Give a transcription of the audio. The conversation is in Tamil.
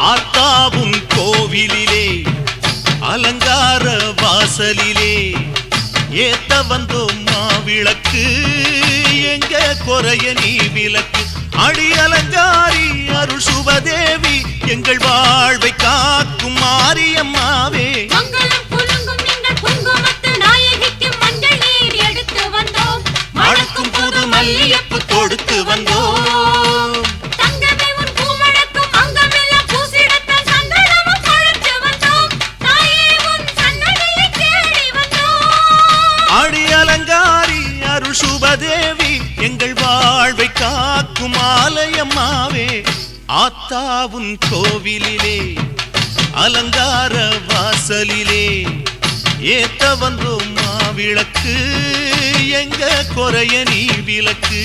ஆத்தாவும் கோவிலிலே அலங்கார வாசலிலே ஏத்த வந்தோம் மாவிளக்கு எங்க குறைய நீ விளக்கு அடி அலங்காரி அருள் சுபதேவி எங்கள் வாழ்வை காக்கும் மாரியம்மாவே மணக்கும் புது மல்லியப்பு கொடுத்து வந்தோம் அடி அலங்காரி அருள் சுபதேவி எங்கள் வாழ்வை காக்கும் ஆலயம்மாவே ஆத்தாவும் கோவிலிலே அலங்கார வாசலிலே ஏத்த வந்தோம் மாவிளக்கு எங்க குறைய நீ விளக்கு